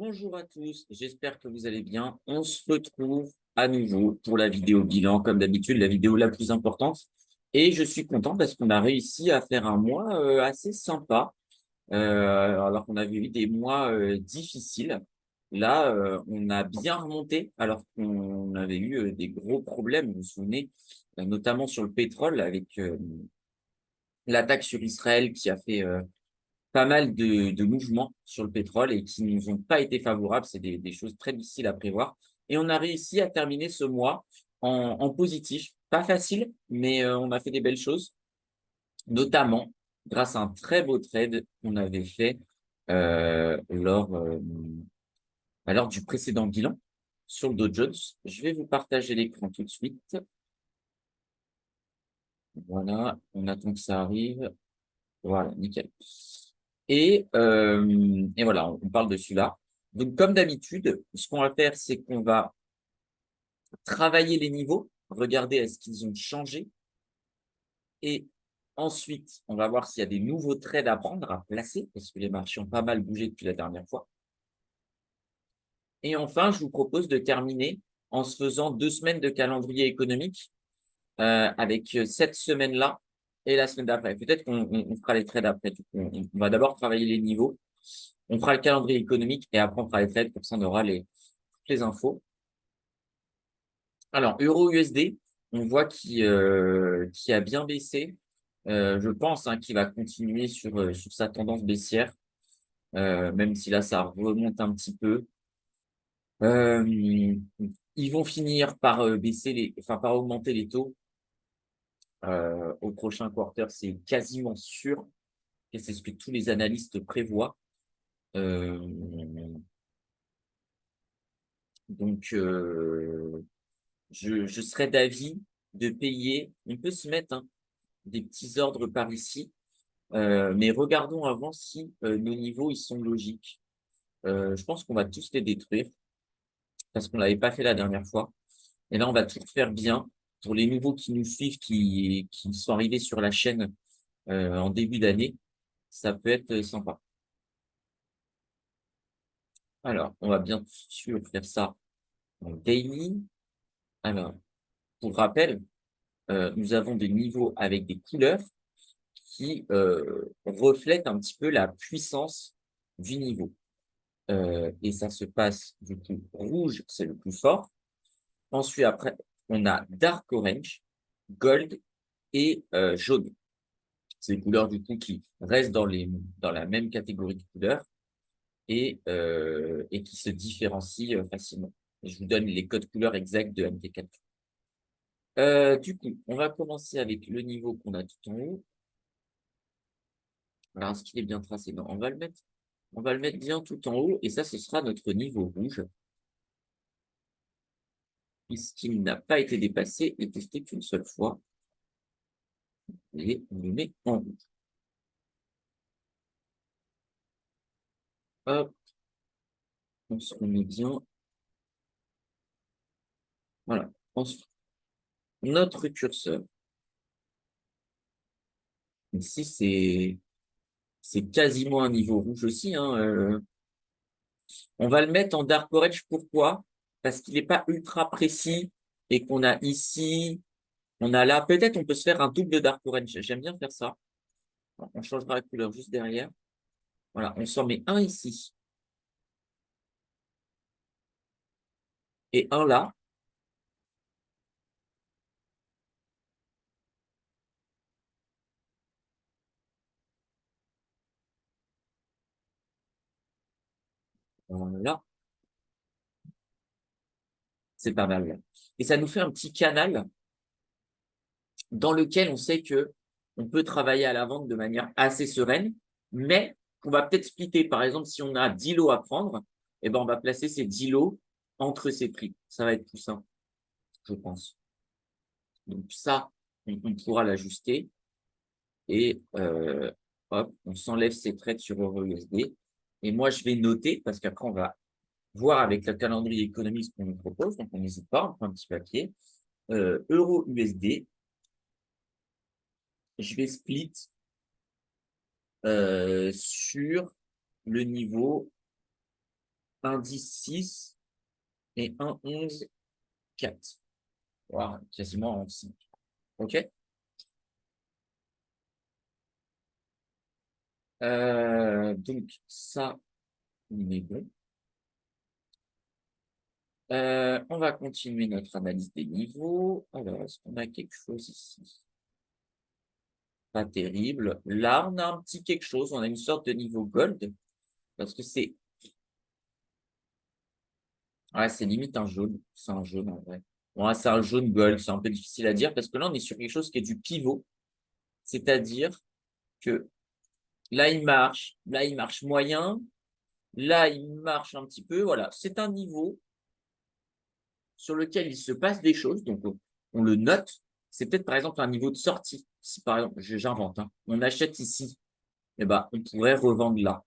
Bonjour à tous, j'espère que vous allez bien. On se retrouve à nouveau pour la vidéo bilan, comme d'habitude, la vidéo la plus importante. Et je suis content parce qu'on a réussi à faire un mois assez sympa, alors qu'on avait eu des mois difficiles. Là, on a bien remonté alors qu'on avait eu des gros problèmes, vous vous souvenez, notamment sur le pétrole avec l'attaque sur Israël qui a fait pas mal de mouvements sur le pétrole et qui nous ont pas été favorables. C'est des choses très difficiles à prévoir. Et on a réussi à terminer ce mois en positif. Pas facile, mais on a fait des belles choses, notamment grâce à un très beau trade qu'on avait fait euh, lors, euh, lors du précédent bilan sur le Dow Jones. Je vais vous partager l'écran tout de suite. Voilà, on attend que ça arrive. Voilà, nickel. Et voilà, on parle de celui-là. Donc, comme d'habitude, ce qu'on va faire, c'est qu'on va travailler les niveaux, regarder est-ce qu'ils ont changé. Et ensuite, on va voir s'il y a des nouveaux trades à prendre, à placer, parce que les marchés ont pas mal bougé depuis la dernière fois. Et enfin, je vous propose de terminer en se faisant 2 semaines de calendrier économique avec cette semaine-là et la semaine d'après. Peut-être qu'on fera les trades après. Du coup, on va d'abord travailler les niveaux. On fera le calendrier économique et après on fera les trades, comme ça on aura toutes les infos. Alors, euro USD, on voit qu'il a bien baissé. Je pense qu'il va continuer sur sa tendance baissière, même si là ça remonte un petit peu. Euh, Ils vont finir par baisser enfin par augmenter les taux au prochain quarter, c'est quasiment sûr. Et c'est ce que tous les analystes prévoient. Euh, donc, je serais d'avis de payer. On peut se mettre des petits ordres par ici, mais regardons avant si nos niveaux ils sont logiques. Je pense qu'on va tous les détruire parce qu'on l'avait pas fait la dernière fois. Et là, on va tout faire bien pour les nouveaux qui nous suivent, qui sont arrivés sur la chaîne en début d'année. Ça peut être sympa. Alors, on va bien sûr faire ça en daily. Alors, pour rappel, nous avons des niveaux avec des couleurs qui reflètent un petit peu la puissance du niveau. Et ça se passe du coup rouge, c'est le plus fort. Ensuite, après, on a dark orange, gold et jaune. C'est des couleurs du coup qui restent dans la même catégorie de couleurs et qui se différencient facilement. Et je vous donne les codes couleurs exacts de MT4. Du coup, on va commencer avec le niveau qu'on a tout en haut. Alors, est-ce qu'il est bien tracé? Non, on va le mettre bien tout en haut et ça, ce sera notre niveau rouge, puisqu'il n'a pas été dépassé et testé qu'une seule fois. Et on le met en rouge. Hop, on se remet bien. Voilà. Ensuite, notre curseur. Ici, c'est quasiment un niveau rouge aussi. On va le mettre en dark orange. Pourquoi? Parce qu'il n'est pas ultra précis et qu'on a ici, on a là. Peut-être on peut se faire un double dark orange. J'aime bien faire ça. On changera la couleur juste derrière. Voilà, on s'en met un ici et un là. Là, c'est pas mal. Et ça nous fait un petit canal dans lequel on sait que on peut travailler à la vente de manière assez sereine, mais on va peut-être splitter. Par exemple, si on a 10 lots à prendre, eh ben, on va placer ces 10 lots entre ces prix. Ça va être plus simple, je pense. Donc ça, on pourra l'ajuster et hop, on s'enlève ces trades sur EURUSD. Et moi, je vais noter parce qu'après, on va voir avec le calendrier économique ce qu'on nous propose. Donc, on n'hésite pas, on prend un petit papier. Euro USD, je vais split sur le niveau indice 6 et 1, 11, 4. Wow, quasiment en 5. OK? Donc, ça, on est bon. On va continuer notre analyse des niveaux. Alors, est-ce qu'on a quelque chose ici? Pas terrible. Là, on a un petit quelque chose. On a une sorte de niveau gold. Parce que c'est... Ouais, c'est limite un jaune. C'est un jaune, en vrai. Ouais, c'est un jaune gold. C'est un peu difficile à dire parce que là, on est sur quelque chose qui est du pivot. C'est-à-dire que là, il marche. Là, il marche moyen. Là, il marche un petit peu. Voilà. C'est un niveau sur lequel il se passe des choses. Donc, on le note. C'est peut-être, par exemple, un niveau de sortie. Si, par exemple, j'invente, hein, on achète ici, eh ben, on pourrait revendre là,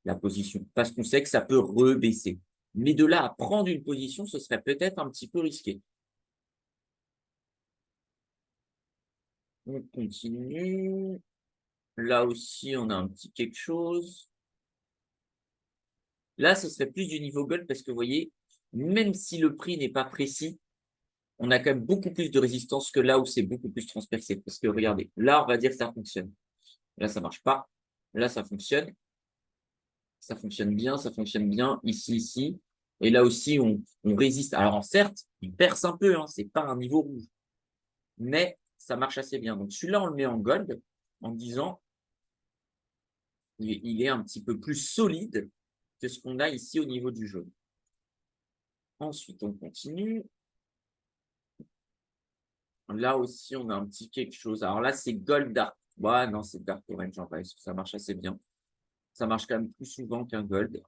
la position, parce qu'on sait que ça peut rebaisser. Mais de là à prendre une position, ce serait peut-être un petit peu risqué. On continue. Là aussi, on a un petit quelque chose. Là, ce serait plus du niveau gold parce que vous voyez, même si le prix n'est pas précis, on a quand même beaucoup plus de résistance que là où c'est beaucoup plus transpercé. Parce que regardez, là, on va dire que ça fonctionne. Là, ça marche pas. Là, ça fonctionne. Ça fonctionne bien, ça fonctionne bien. Ici, ici. Et là aussi, on résiste. Alors, certes, il perce un peu, hein, c'est pas un niveau rouge. Mais ça marche assez bien. Donc, celui-là, on le met en gold en disant il est un petit peu plus solide que ce qu'on a ici au niveau du jaune. Ensuite, on continue. Là aussi, on a un petit quelque chose. Alors là, c'est Gold Dark. Ouais, non, c'est Dark Orange en vrai, parce que ça marche assez bien. Ça marche quand même plus souvent qu'un Gold.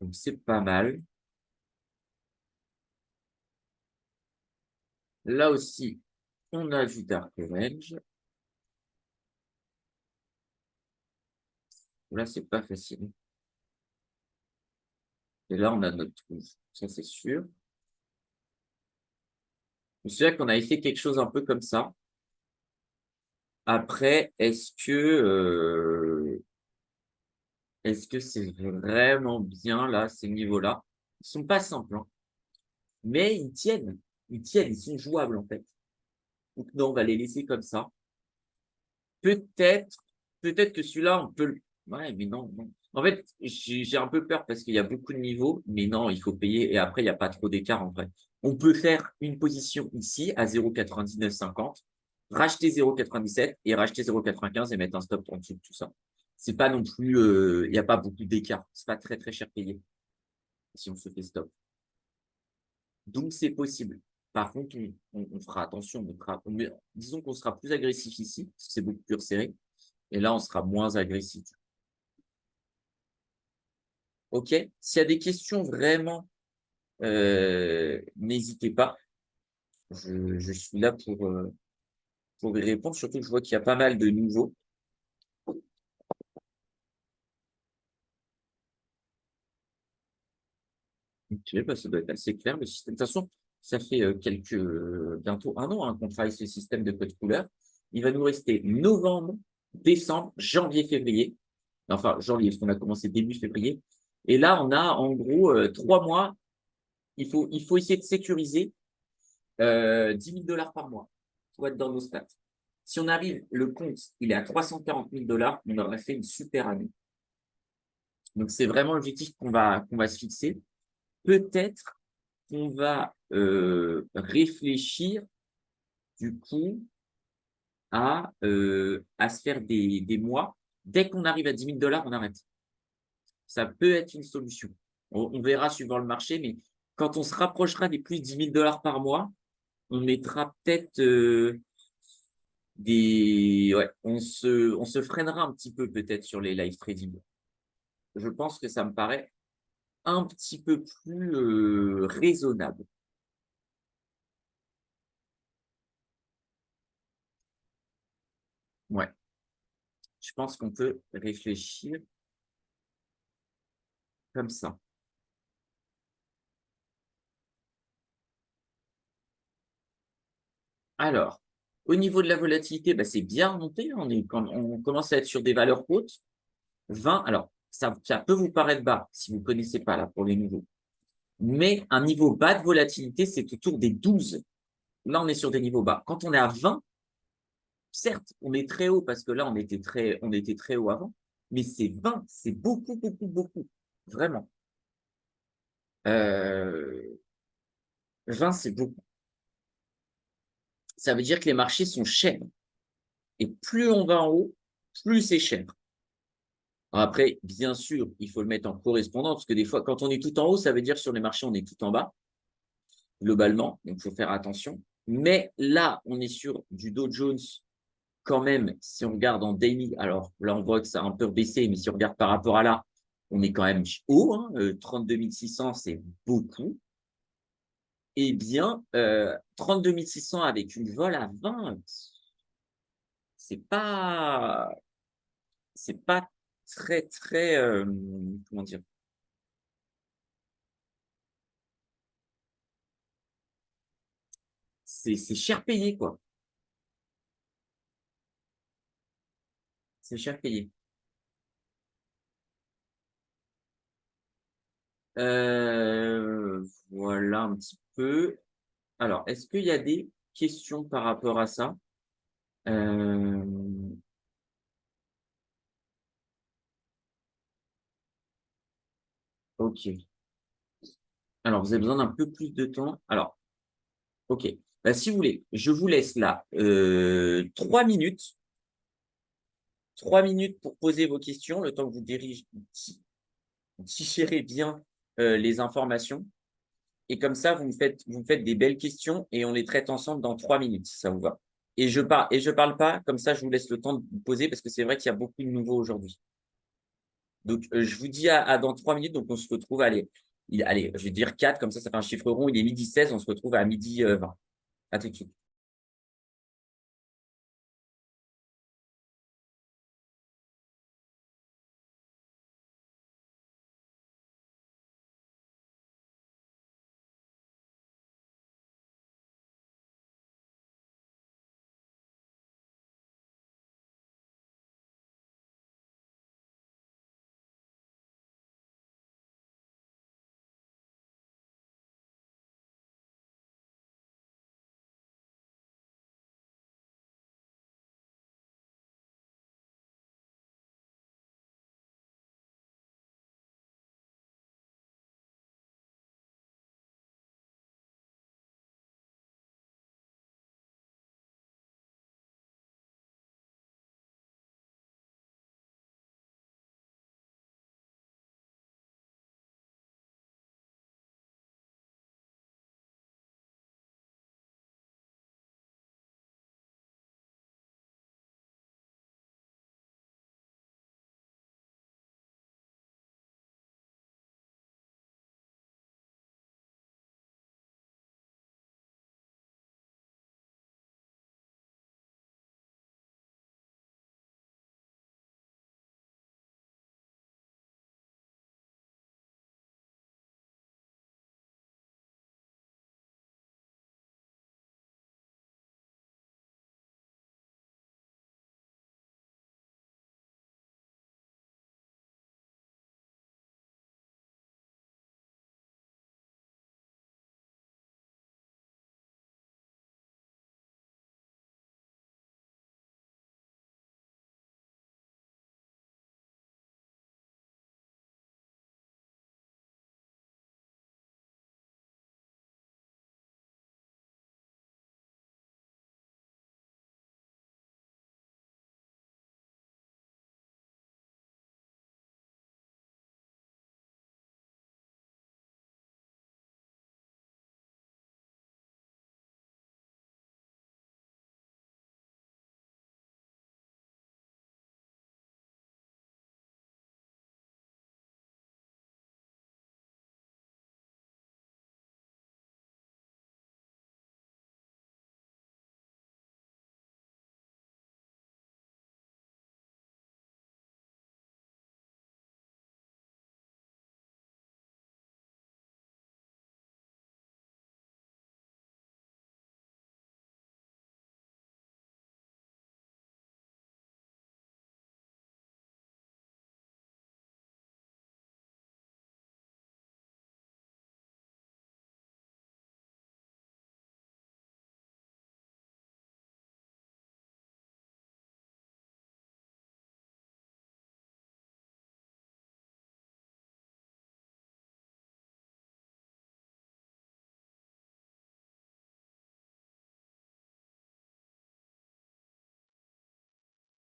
Donc, c'est pas mal. Là aussi, on a du Dark Orange. Là, c'est pas facile. Et là, on a notre rouge. Ça, c'est sûr. C'est vrai qu'on avait fait quelque chose un peu comme ça. Après, est-ce que c'est vraiment bien là, ces niveaux-là? Ils sont pas simples, hein, mais ils tiennent. Ils tiennent, ils sont jouables en fait. Donc non, on va les laisser comme ça. Peut-être, peut-être que celui-là, on peut le... Ouais, mais non, non. En fait, j'ai un peu peur parce qu'il y a beaucoup de niveaux, mais non, il faut payer et après, il n'y a pas trop d'écart en vrai. On peut faire une position ici à 0,9950, racheter 0,97 et racheter 0,95 et mettre un stop en dessous de tout ça. C'est pas non plus, il n'y a pas beaucoup d'écart. C'est pas très, très cher payé si on se fait stop. Donc, c'est possible. Par contre, on fera attention. Disons qu'on sera plus agressif ici, parce que c'est beaucoup plus resserré. Et là, on sera moins agressif. OK? S'il y a des questions vraiment, n'hésitez pas. Je suis là pour y répondre. Surtout que je vois qu'il y a pas mal de nouveaux. OK, bah, ça doit être assez clair. Le système, de toute façon, ça fait bientôt un an hein, qu'on travaille ce système de code couleur. Il va nous rester novembre, décembre, janvier, février. Enfin, janvier, parce qu'on a commencé début février. Et là, on a en gros 3 mois. Il faut essayer de sécuriser 10 000 $ par mois pour être dans nos stats. Si on arrive, le compte, il est à 340 000 $, on aurait fait une super année. Donc, c'est vraiment l'objectif qu'on va se fixer. Peut-être qu'on va réfléchir, du coup, à se faire des mois. Dès qu'on arrive à 10 000 $, on arrête. Ça peut être une solution. On verra suivant le marché, mais quand on se rapprochera des plus de 10 000 $ par mois, on mettra peut-être ouais, on se freinera un petit peu peut-être sur les live trading. Je pense que ça me paraît un petit peu plus raisonnable. Ouais, je pense qu'on peut réfléchir comme ça. Alors, au niveau de la volatilité, bah, c'est bien remonté. On commence à être sur des valeurs hautes. 20, alors, ça peut vous paraître bas si vous ne connaissez pas là pour les nouveaux. Mais un niveau bas de volatilité, c'est autour des 12. Là, on est sur des niveaux bas. Quand on est à 20, certes, on est très haut parce que là, on était très haut avant, mais c'est 20, c'est beaucoup, beaucoup, beaucoup. Vraiment. 20, c'est beaucoup. Ça veut dire que les marchés sont chers. Et plus on va en haut, plus c'est cher. Après, bien sûr, il faut le mettre en correspondance, parce que des fois, quand on est tout en haut, ça veut dire que sur les marchés, on est tout en bas, globalement, donc il faut faire attention. Mais là, on est sur du Dow Jones, quand même, si on regarde en daily, alors là, on voit que ça a un peu baissé, mais si on regarde par rapport à là, on est quand même haut, hein, 32 600, c'est beaucoup. Eh bien, 32 600 avec une vol à 20, c'est pas, c'est pas très, très, comment dire, c'est cher payé, quoi. C'est cher payé. Voilà un petit peu. Alors, est-ce qu'il y a des questions par rapport à ça? Euh, ok. Alors, vous avez besoin d'un peu plus de temps. Alors, ok. Bah, si vous voulez, je vous laisse là 3 minutes. 3 minutes pour poser vos questions, le temps que vous digérez bien les informations. Et comme ça, vous me faites des belles questions et on les traite ensemble dans 3 minutes, si ça vous va. Et je parle pas, comme ça, je vous laisse le temps de vous poser parce que c'est vrai qu'il y a beaucoup de nouveaux aujourd'hui. Donc, je vous dis à dans 3 minutes. Donc, on se retrouve, allez, allez, je vais dire 4, comme ça fait un chiffre rond. Il est midi 16, on se retrouve à midi 20. À tout de suite.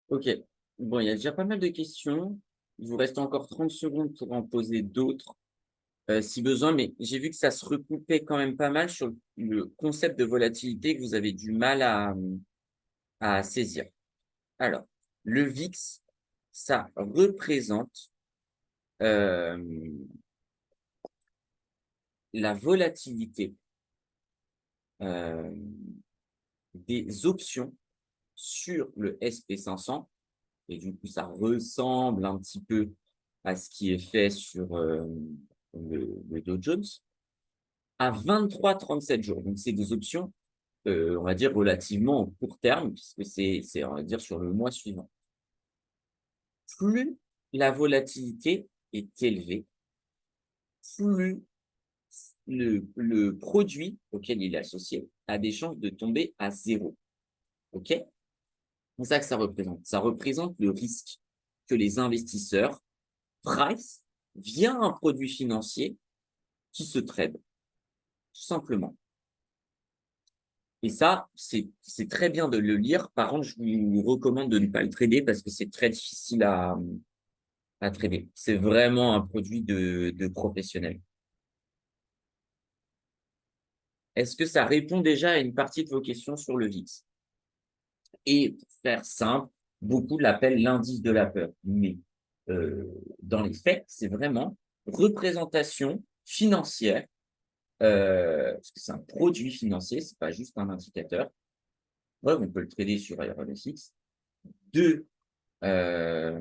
Ok. Bon, il y a déjà pas mal de questions. Il vous reste encore 30 secondes pour en poser d'autres, si besoin, mais j'ai vu que ça se recoupait quand même pas mal sur le concept de volatilité que vous avez du mal à saisir. Alors, le VIX, ça représente euh, la volatilité euh, des options sur le SP500, et du coup, ça ressemble un petit peu à ce qui est fait sur le Dow Jones, à 23-37 jours. Donc, c'est des options, on va dire, relativement court terme, puisque on va dire, sur le mois suivant. Plus la volatilité est élevée, plus le produit auquel il est associé a des chances de tomber à zéro. OK? C'est ça que ça représente. Ça représente le risque que les investisseurs price via un produit financier qui se trade, tout simplement. Et ça, c'est très bien de le lire. Par contre, je vous recommande de ne pas le trader parce que c'est très difficile à trader. C'est vraiment un produit de professionnel. Est-ce que ça répond déjà à une partie de vos questions sur le VIX? Et pour faire simple, beaucoup l'appellent l'indice de la peur. Mais dans les faits, c'est vraiment représentation financière, parce que c'est un produit financier, c'est pas juste un indicateur. Ouais, on peut le trader sur IRNSX. De, euh,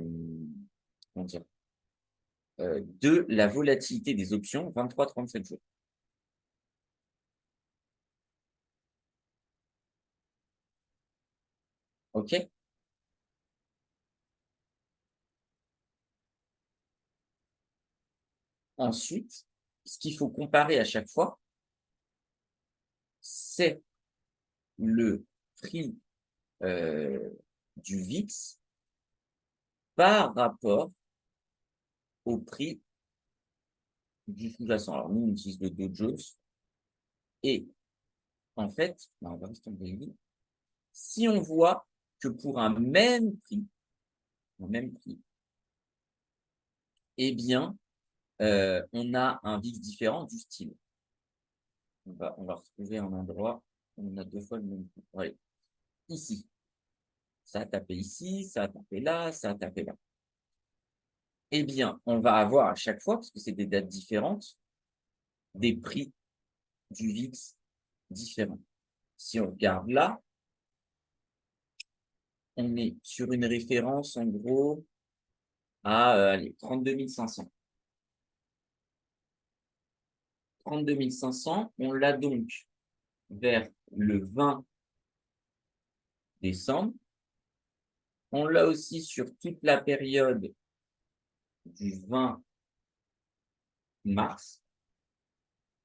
comment dire, de la volatilité des options 23-37 jours. OK? Ensuite, ce qu'il faut comparer à chaque fois, c'est le prix du VIX par rapport au prix du sous-jacent. Alors, nous, on utilise le Dow Jones. Et en fait, on va rester en daily. Si on voit que pour un même prix, eh bien, on a un VIX différent du style. On va retrouver un endroit où on a deux fois le même prix. Ouais. Ici. Ça a tapé ici, ça a tapé là, ça a tapé là. Eh bien, on va avoir à chaque fois, parce que c'est des dates différentes, des prix du VIX différents. Si on regarde là, on est sur une référence en gros à 32 500. 32 500, on l'a donc vers le 20 décembre. On l'a aussi sur toute la période du 20 mars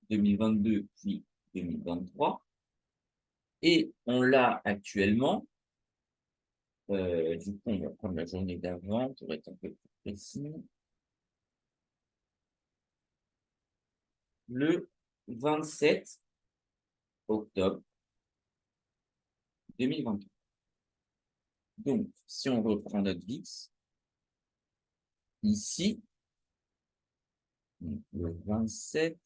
2022 puis 2023. Et on l'a actuellement, du coup, on va prendre la journée d'avant pour être un peu plus précis, le 27 octobre 2023. Donc, si on reprend notre VIX, ici, le 27,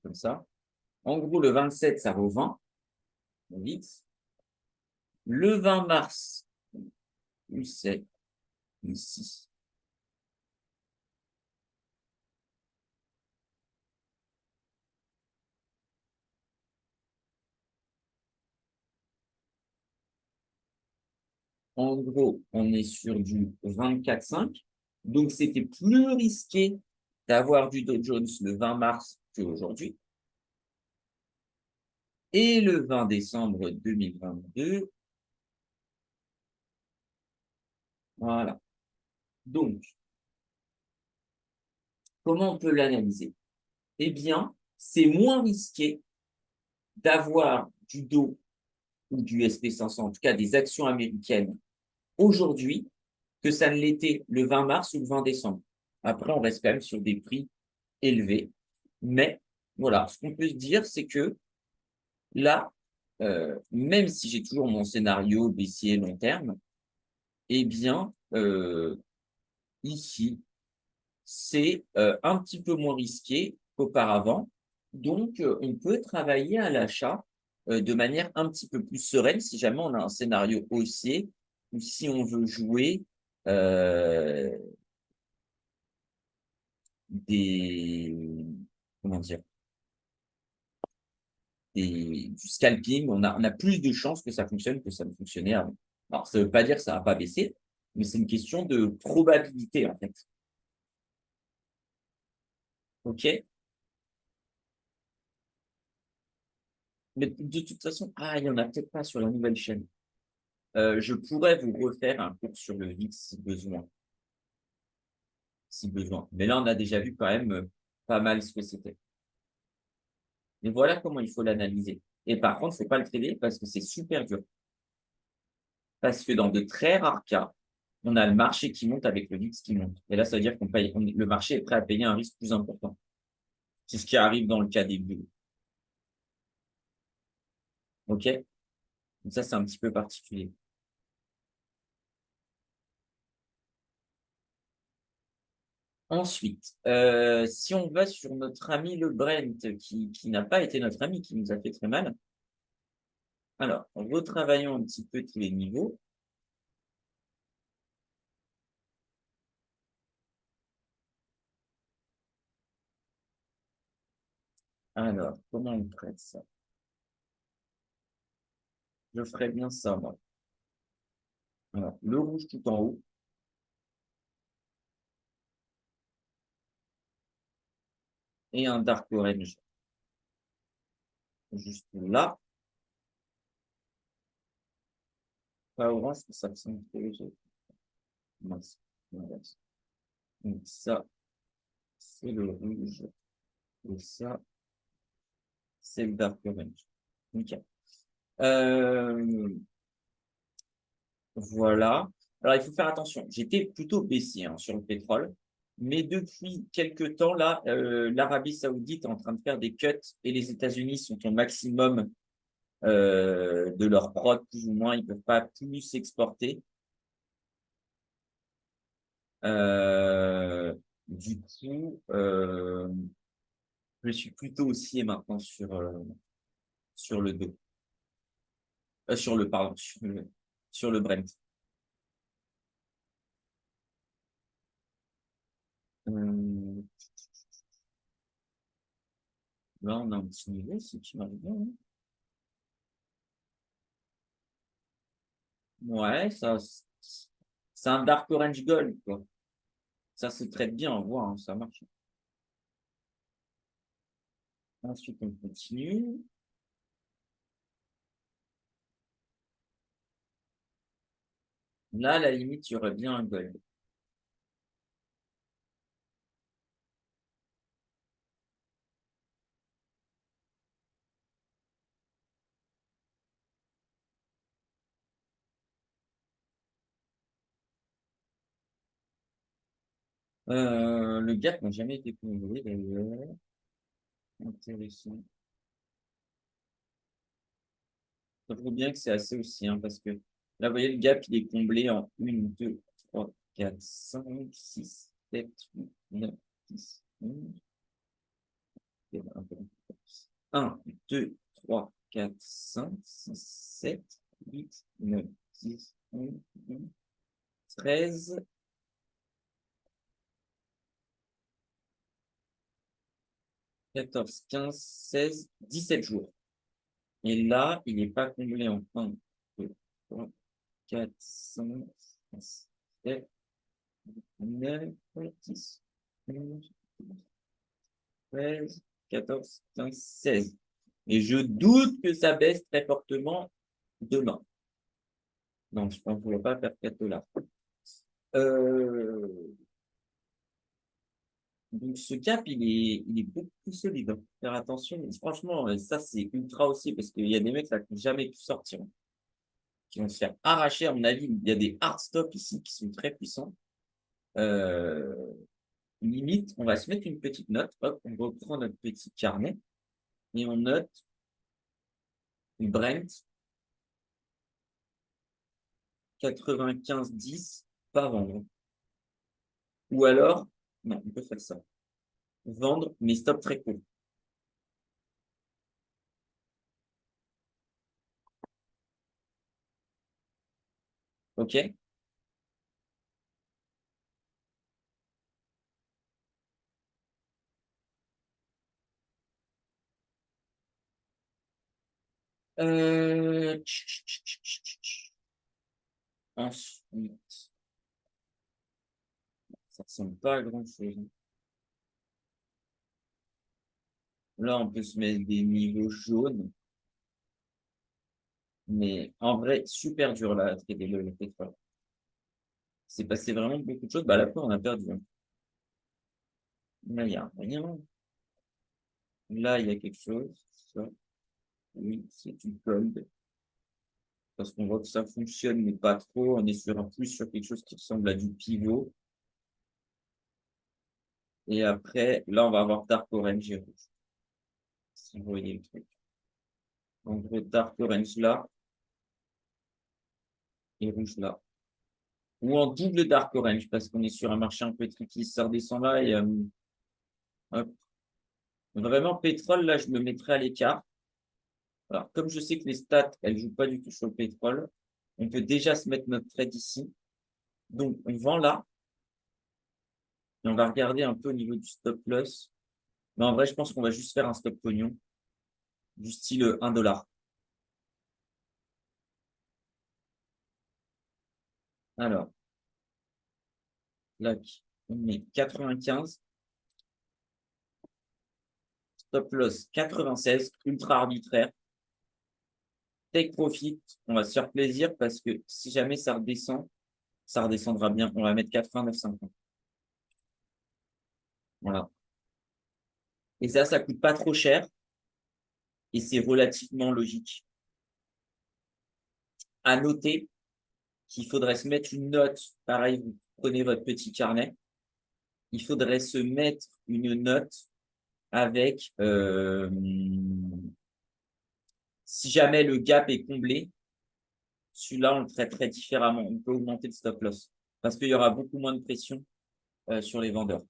comme ça. En gros, le 27, ça vaut 20, le VIX. Le 20 mars, c'est ici. En gros, on est sur du 24,5. Donc, c'était plus risqué d'avoir du Dow Jones le 20 mars qu'aujourd'hui. Et le 20 décembre 2022, voilà. Donc, comment on peut l'analyser? Eh bien, c'est moins risqué d'avoir du Dow ou du SP500, en tout cas des actions américaines, aujourd'hui, que ça ne l'était le 20 mars ou le 20 décembre. Après, on reste quand même sur des prix élevé. Mais voilà, ce qu'on peut se dire, c'est que là, même si j'ai toujours mon scénario baissier long terme, eh bien, ici, c'est un petit peu moins risqué qu'auparavant. Donc, on peut travailler à l'achat de manière un petit peu plus sereine si jamais on a un scénario haussier ou si on veut jouer euh, des, comment dire, du scalping. On a plus de chances que ça fonctionne que ça ne fonctionnait avant. Alors, ça ne veut pas dire que ça ne va pas baisser, mais c'est une question de probabilité, en fait. OK? Mais de toute façon, il y en a peut-être pas sur la nouvelle chaîne. Je pourrais vous refaire un cours sur le VIX si besoin, si besoin. Mais là, on a déjà vu quand même pas mal ce que c'était. Mais voilà comment il faut l'analyser. Et par contre, faut pas le trader parce que c'est super dur. Parce que dans de très rares cas, on a le marché qui monte avec le VIX qui monte. Et là, ça veut dire le marché est prêt à payer un risque plus important. C'est ce qui arrive dans le cas des bulles. OK? Donc ça, c'est un petit peu particulier. Ensuite, si on va sur notre ami le Brent, qui n'a pas été notre ami, qui nous a fait très mal. Alors, retravaillons un petit peu tous les niveaux. Alors, comment on traite ça? Je ferais bien ça, moi. Alors, le rouge tout en haut et un dark orange juste là. Pas orange, parce que ça ressemble trop aux autres. Mince, mince. Donc ça, c'est le rouge. Et ça, c'est le dark orange. OK. Euh, Voilà. Alors, il faut faire attention. J'étais plutôt baissier sur le pétrole, mais depuis quelques temps, là, l'Arabie Saoudite est en train de faire des cuts et les États-Unis sont au maximum de leur prod, plus ou moins. Ils peuvent pas plus s'exporter. Euh, du coup, je suis plutôt haussier maintenant sur le dos. Pardon, sur le Brent. Euh, Là, on a un petit niveau, c'est qui marche bien, hein. Ouais, ça, c'est un Dark Orange Gold, quoi. Ça se traite bien, on voit, hein, ça marche. Ensuite, on continue. Là, à la limite, il y aurait bien un Gold. Le gap n'a jamais été comblé, d'ailleurs. Intéressant. Ça prouve bien que c'est assez aussi, hein, parce que là, vous voyez, le gap, il est comblé en 1, 2, 3, 4, 5, 6, 7, 8, 9, 10, 11. 1, 2, 3, 4, 5, 6, 7, 8, 9, 10, 11, 12, 13, 14, 15, 16, 17 jours. Et là, il n'est pas comblé en 1, 2, 3, 4, 5, 6, 7, 9, 10, 11, 13, 14, 15, 16. Et je doute que ça baisse très fortement demain. Donc, je pense qu'on ne va pas faire 4 là. Euh, donc, ce cap, il est beaucoup plus solide, hein. Faire attention. Mais franchement, ça, c'est ultra aussi parce qu'il y a des mecs là, qui n'ont jamais pu sortir, hein, qui vont se faire arracher. À mon avis, il y a des hard stops ici qui sont très puissants. Euh, limite, on va se mettre une petite note. Hop, on reprend notre petit carnet et on note Brent 95,10 pas vendre. Ou alors, non, on peut faire ça. Vendre, mais stop très court. OK? Ensuite, ça ressemble pas à grand-chose. Là, on peut se mettre des niveaux jaunes. Mais en vrai, super dur là, à trader le pétrole. C'est passé vraiment beaucoup de choses. Bah, là, on a perdu, hein. Là, il n'y a rien. Là, il y a quelque chose. Ça, oui, c'est du gold. Parce qu'on voit que ça fonctionne, mais pas trop. On est sur un plus sur quelque chose qui ressemble à du pivot. Et après, là, on va avoir Dark Orange et rouge. Si vous voyez le truc. En gros, Dark Orange là et rouge là. Ou en double Dark Orange, parce qu'on est sur un marché un peu tricky. Ça redescend là et hop. Vraiment, pétrole, là, je me mettrai à l'écart. Alors, comme je sais que les stats, elles jouent pas du tout sur le pétrole, on peut déjà se mettre notre trade ici. Donc, on vend là. Et on va regarder un peu au niveau du stop loss. Mais en vrai, je pense qu'on va juste faire un stop pognon du style 1 dollar. Alors, là, on met 95. Stop loss 96, ultra arbitraire. Take profit, on va se faire plaisir parce que si jamais ça redescend, ça redescendra bien. On va mettre 89,50. Voilà. Et ça coûte pas trop cher et c'est relativement logique. À noter qu'il faudrait se mettre une note. Pareil, vous prenez votre petit carnet. Il faudrait se mettre une note avec si jamais le gap est comblé, celui-là, on le traiterait différemment. On peut augmenter le stop loss parce qu'il y aura beaucoup moins de pression sur les vendeurs.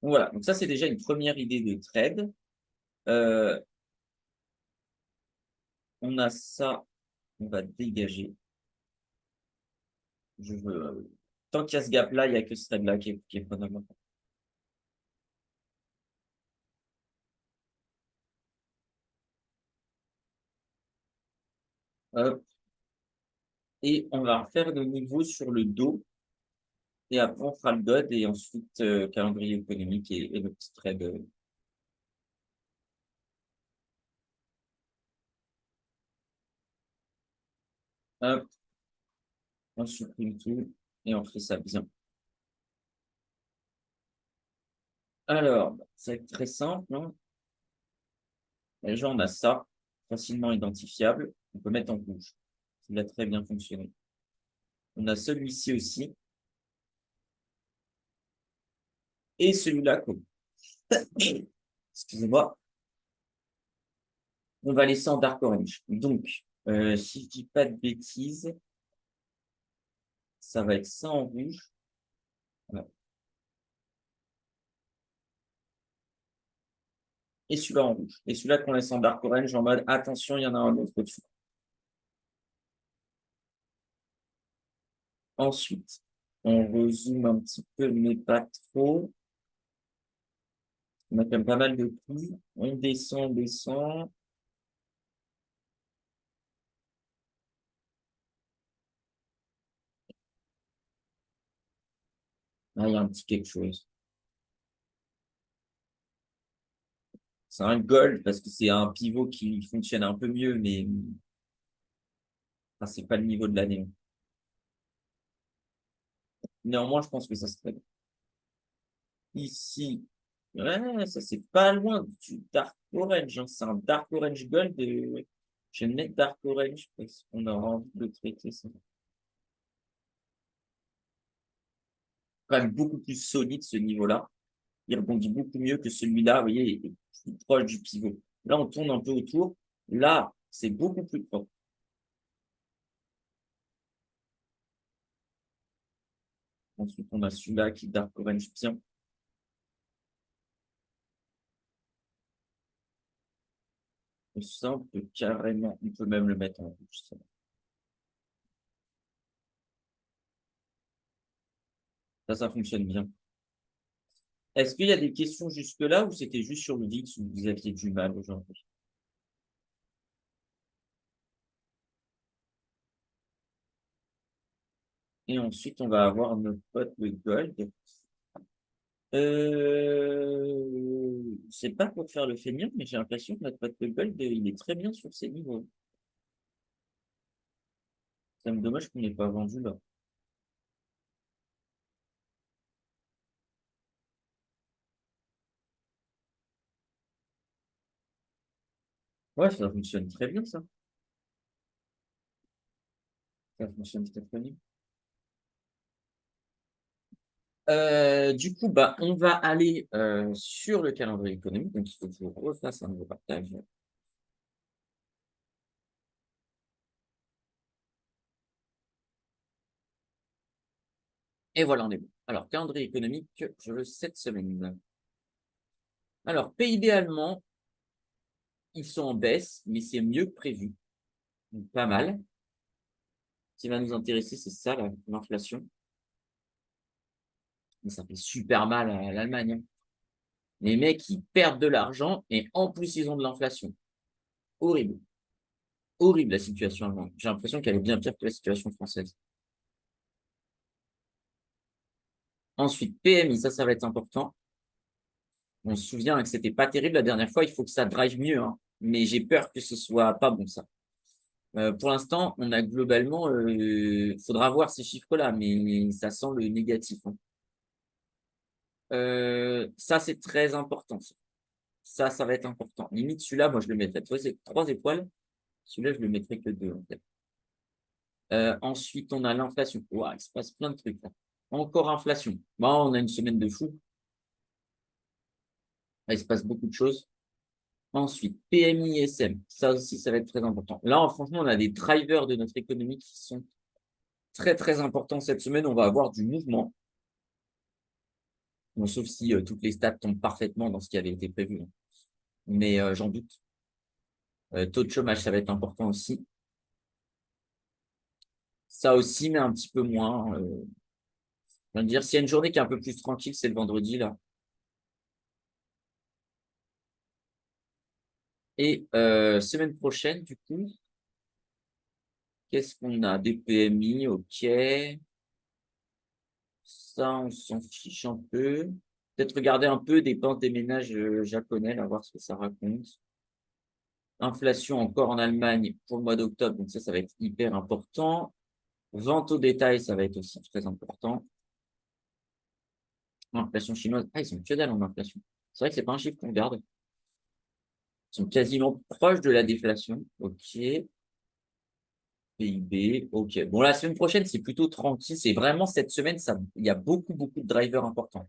Voilà, donc ça, c'est déjà une première idée de trade. Euh, on a ça, on va dégager. Je veux, tant qu'il y a ce gap-là, il n'y a que ce trade-là qui est prenable. Hop. Et on va refaire de nouveau sur le dos. Et après, on fera le God et ensuite calendrier économique et le petit trade. Hop, on supprime tout et on fait ça bien. Alors, ça va être très simple, hein. Déjà, on a ça, facilement identifiable. On peut mettre en rouge. Il a très bien fonctionné. On a celui-ci aussi. Et celui-là, excusez-moi, on va laisser en dark orange. Donc, si je dis pas de bêtises, ça va être ça en rouge. Voilà. Et celui-là en rouge. Et celui-là qu'on laisse en dark orange en mode attention, il y en a un autre au-dessus. Ensuite, on rezoome un petit peu, mais pas trop. On a quand même pas mal de prix. On descend, on descend. Ah, il y a un petit quelque chose. C'est un gold parce que c'est un pivot qui fonctionne un peu mieux, mais enfin, c'est pas le niveau de l'année. Néanmoins, je pense que ça serait ici. Ouais, ça c'est pas loin du Dark Orange, hein. C'est un Dark Orange Gold. Je vais mettre Dark Orange parce qu'on aura envie de traiter ça. quand même beaucoup plus solide ce niveau-là. Il rebondit beaucoup mieux que celui-là, vous voyez, il est plus proche du pivot. Là, on tourne un peu autour. Là, c'est beaucoup plus propre. Ensuite, on a celui-là qui est Dark Orange Pion. Et ça, on peut carrément, on peut même le mettre en rouge. Ça fonctionne bien. Est-ce qu'il y a des questions jusque-là ou c'était juste sur le VIX où vous aviez du mal aujourd'hui? Et ensuite, on va avoir notre pote le gold. C'est pas pour faire le feignant, mais j'ai l'impression que notre pote le gold, il est très bien sur ses niveaux. C'est dommage qu'on n'ait pas vendu là. Ouais, ça fonctionne très bien, ça. Ça fonctionne très très bien. Du coup, bah, on va aller sur le calendrier économique. Donc, il faut que je refasse un nouveau partage. Et voilà, on est bon. Alors, calendrier économique, je veux cette semaine. Alors, PIB allemand, ils sont en baisse, mais c'est mieux que prévu. Donc, pas mal. Ce qui va nous intéresser, c'est ça, l'inflation. Mais ça fait super mal à l'Allemagne, hein. Les mecs, ils perdent de l'argent et en plus, ils ont de l'inflation. Horrible. Horrible la situation allemande. J'ai l'impression qu'elle est bien pire que la situation française. Ensuite, PMI, ça va être important. On se souvient que c'était pas terrible la dernière fois. Il faut que ça drive mieux, hein. Mais j'ai peur que ce soit pas bon, ça. Pour l'instant, on a globalement, faudra voir ces chiffres-là, mais ça sent le négatif, hein. Ça, c'est très important. Ça va être important. Limite, celui-là, moi, je le mettrais trois étoiles. Celui-là, je le mettrais que deux, en fait. Ensuite, on a l'inflation. Ouah, il se passe plein de trucs, là. Encore inflation. Bon, on a une semaine de fou. Là, il se passe beaucoup de choses. Ensuite, PMI SM. Ça aussi, ça va être très important. Là, franchement, on a des drivers de notre économie qui sont très, très importants cette semaine. On va avoir du mouvement. Bon, sauf si toutes les stats tombent parfaitement dans ce qui avait été prévu, hein. Mais j'en doute. Taux de chômage, ça va être important aussi. Ça aussi, mais un petit peu moins. Je veux dire, s'il y a une journée qui est un peu plus tranquille, c'est le vendredi, là. Et semaine prochaine, du coup, qu'est-ce qu'on a? Des PMI, ok. Ça, on s'en fiche un peu. Peut-être regarder un peu des dépenses des ménages japonais, là, voir ce que ça raconte. Inflation encore en Allemagne pour le mois d'octobre, donc ça va être hyper important. Vente au détail, ça va être aussi très important. Inflation chinoise, ah, ils sont que dalle en inflation. C'est vrai que c'est pas un chiffre qu'on regarde. Ils sont quasiment proches de la déflation. Ok. PIB, ok. Bon, la semaine prochaine, c'est plutôt tranquille. C'est vraiment cette semaine, il y a beaucoup, beaucoup de drivers importants.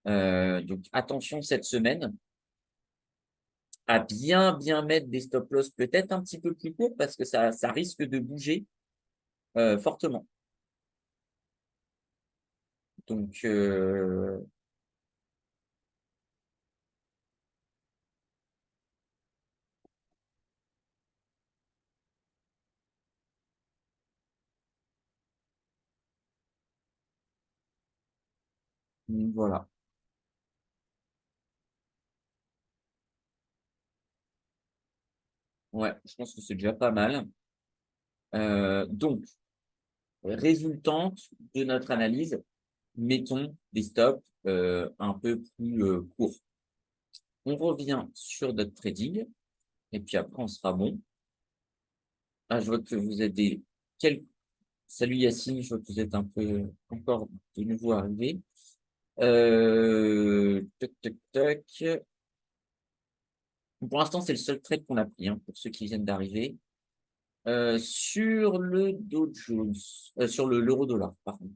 Donc, attention cette semaine à bien, bien mettre des stop loss peut-être un petit peu plus courts parce que ça risque de bouger fortement. Donc, voilà. Ouais, je pense que c'est déjà pas mal. Donc, résultante de notre analyse, mettons des stops un peu plus courts. On revient sur notre trading et puis après, on sera bon. Ah, je vois que vous êtes des... Quel... Salut Yacine, je vois que vous êtes un peu encore de nouveau arrivé. Tac, tac, tac. Pour l'instant, c'est le seul trade qu'on a pris, hein, pour ceux qui viennent d'arriver. Sur le Dow Jones, sur l'euro-dollar, pardon.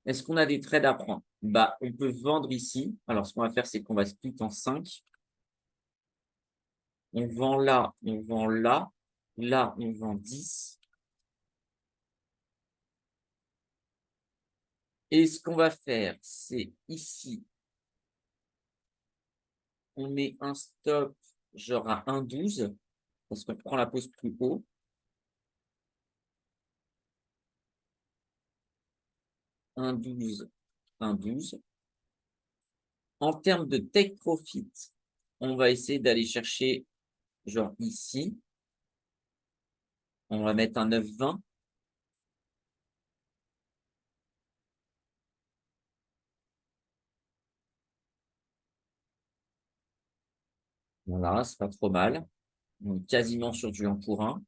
Est-ce qu'on a des trades à prendre? Bah, on peut vendre ici. Alors, ce qu'on va faire, c'est qu'on va split en 5. On vend là, on vend là. Là, on vend 10. Et ce qu'on va faire, c'est ici, on met un stop genre à 1,12 parce qu'on prend la pause plus haut. 1,12, 1,12. En termes de take profit, on va essayer d'aller chercher genre ici. On va mettre un 9,20. Voilà, c'est pas trop mal. On est quasiment sur du 1 pour 1.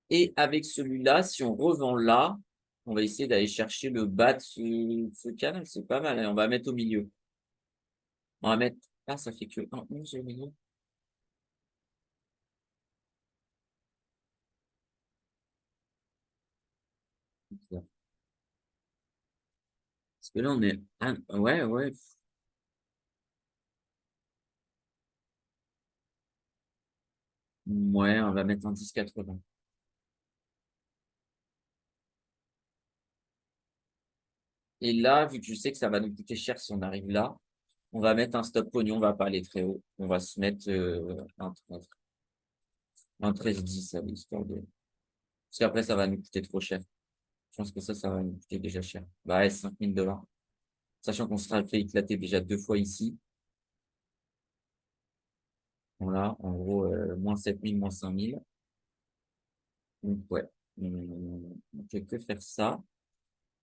Et avec celui-là, si on revend là, on va essayer d'aller chercher le bas de ce canal. C'est pas mal, hein. On va mettre au milieu. On va mettre... Ah, ça fait que 1,11 au milieu. Parce que là, on est... Ah, ouais, ouais. Ouais, on va mettre un 10,80. Et là, vu que je sais que ça va nous coûter cher si on arrive là, on va mettre un stop pognon, on va pas aller très haut. On va se mettre un 13,10 à l'histoire de... Parce qu'après, ça va nous coûter trop cher. Je pense que ça va nous coûter déjà cher. Bah ouais, 5 000 $. Sachant qu'on sera fait éclater déjà 2 fois ici. Voilà, en gros, moins 7 000, moins 5 000. Donc ouais, on fait que faire ça.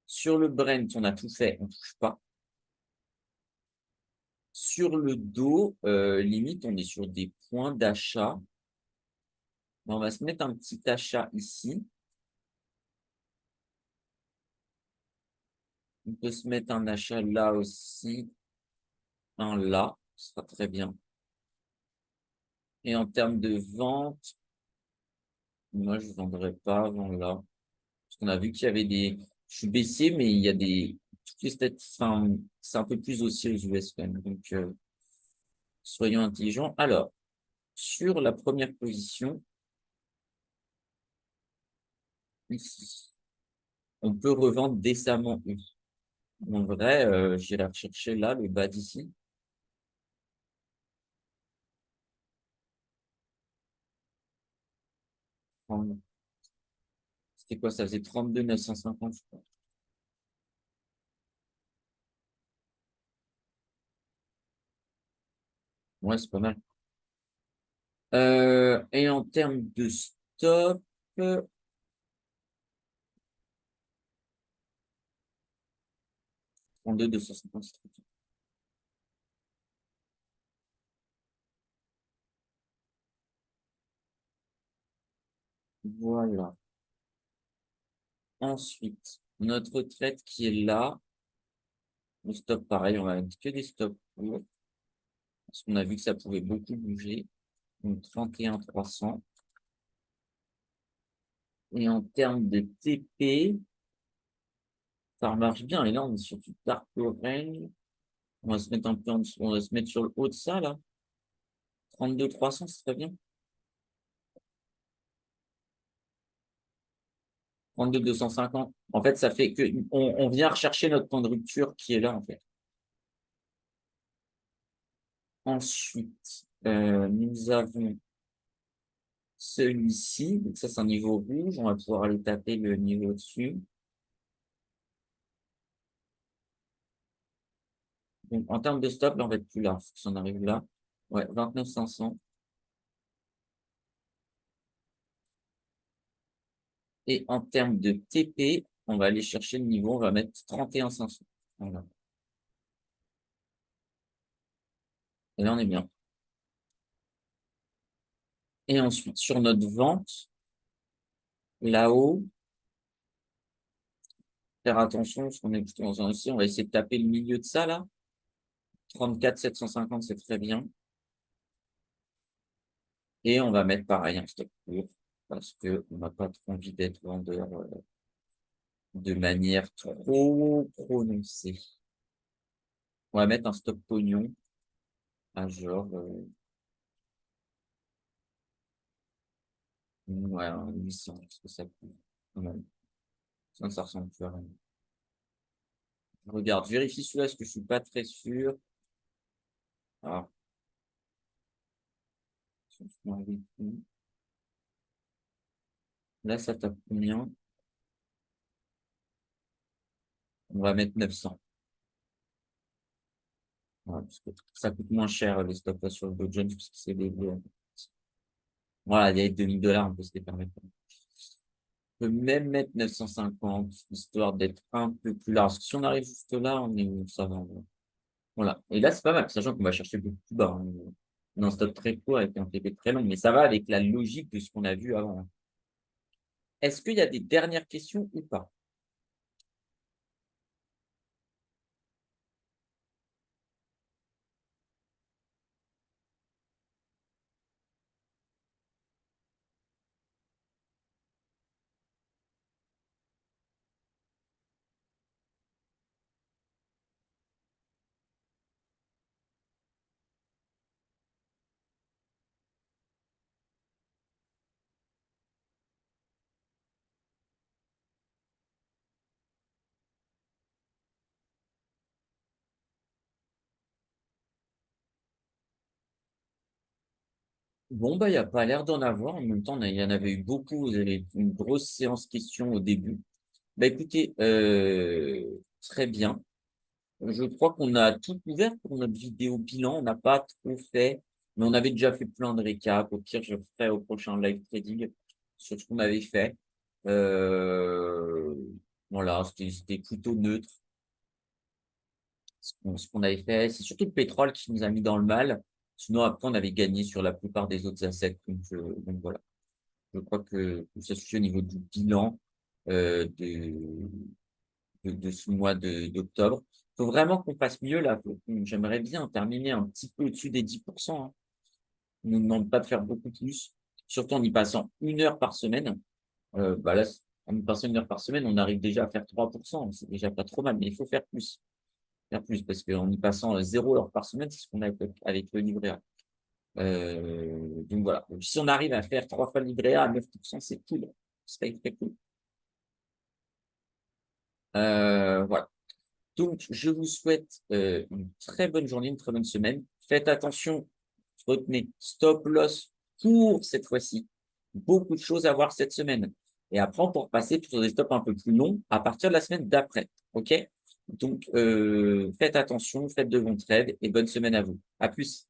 Sur le Brent, on a tout fait, on touche pas. Sur le dos, limite, on est sur des points d'achat. On va se mettre un petit achat ici. On peut se mettre un achat là aussi. Un là, ce sera très bien. Et en termes de vente, moi, je ne vendrai pas avant là. Parce qu'on a vu qu'il y avait des... Je suis baissier, mais il y a des... Toutes les statistiques, enfin, c'est un peu plus haussier aux US quand même. Donc, soyons intelligents. Alors, sur la première position, ici, on peut revendre décemment. En vrai, j'irai rechercher là le bas d'ici. C'était quoi? Ça faisait 32 950, je crois. Ouais, c'est pas mal. Et en termes de stop, 32 250, c'est trop. Voilà. Ensuite, notre retraite qui est là. Le stop, pareil, on va mettre que des stops courts. Parce qu'on a vu que ça pouvait beaucoup bouger. Donc 31 300. Et en termes de TP, ça marche bien. Et là, on est sur du dark orange. On va se mettre un peu en dessous. On va se mettre sur le haut de ça, là. 32 300, c'est très bien. 32 250. En fait, ça fait que on vient rechercher notre point de rupture qui est là, en fait. Ensuite, nous avons celui-ci. Donc ça, c'est un niveau rouge. On va pouvoir aller taper le niveau dessus. Donc, en termes de stop, là, on va être plus large. Si on arrive là. Ouais, 29 500. Et en termes de TP, on va aller chercher le niveau. On va mettre 31 500. Voilà. Et là, on est bien. Et ensuite, sur notre vente, là-haut, faire attention, parce qu'on est plutôt dans un aussi. On va essayer de taper le milieu de ça, là. 34 750, c'est très bien. Et on va mettre pareil un stop court parce que on n'a pas trop envie d'être vendeur. de manière trop prononcée. On va mettre un stop pognon à genre, ouais, un 800, parce que ça peut. Ouais, ça ressemble plus à rien. Je regarde, vérifie celui-là, parce que je suis pas très sûr. Alors, là, ça tape combien? On va mettre 900. Voilà, parce que ça coûte moins cher les stop loss sur le Dow Jones, parce que c'est des. Voilà, il y a 2000 $, on peut se les permettre. On peut même mettre 950, histoire d'être un peu plus large. Si on arrive juste là, ça va. Voilà. Et là, c'est pas mal, sachant qu'on va chercher beaucoup plus bas, hein. On a un stop très court avec un TP très long, mais ça va avec la logique de ce qu'on a vu avant, hein. Est-ce qu'il y a des dernières questions ou pas? Bon, bah, il n'y a pas l'air d'en avoir. En même temps, il y en avait eu beaucoup. Vous avez une grosse séance questions au début. Bah, écoutez, très bien. Je crois qu'on a tout couvert pour notre vidéo bilan. On n'a pas trop fait, mais on avait déjà fait plein de récaps. Au pire, je ferai au prochain live trading sur ce qu'on avait fait. Euh, voilà, c'était plutôt neutre ce qu'on avait fait. C'est surtout le pétrole qui nous a mis dans le mal. Sinon, après, on avait gagné sur la plupart des autres assets. Donc voilà. Je crois que ça suffit au niveau du bilan de ce mois d'octobre. Il faut vraiment qu'on fasse mieux là. J'aimerais bien terminer un petit peu au-dessus des 10%, hein. On ne nous demande pas de faire beaucoup plus, surtout en y passant 1 heure par semaine. Bah là, en y passant 1 heure par semaine, on arrive déjà à faire 3%. C'est déjà pas trop mal, mais il faut faire plus. Faire plus, parce qu'en y passant 0 heure par semaine, c'est ce qu'on a avec le livret A. Donc voilà. Donc, si on arrive à faire 3 fois le livret A à 9%, c'est cool. Ce serait très cool. Voilà. Donc, je vous souhaite une très bonne journée, une très bonne semaine. Faites attention, retenez stop loss pour cette fois-ci. Beaucoup de choses à voir cette semaine. Et après, on pourra passer sur des stops un peu plus longs à partir de la semaine d'après. OK? Donc, faites attention, faites de bons trades et bonne semaine à vous. À plus.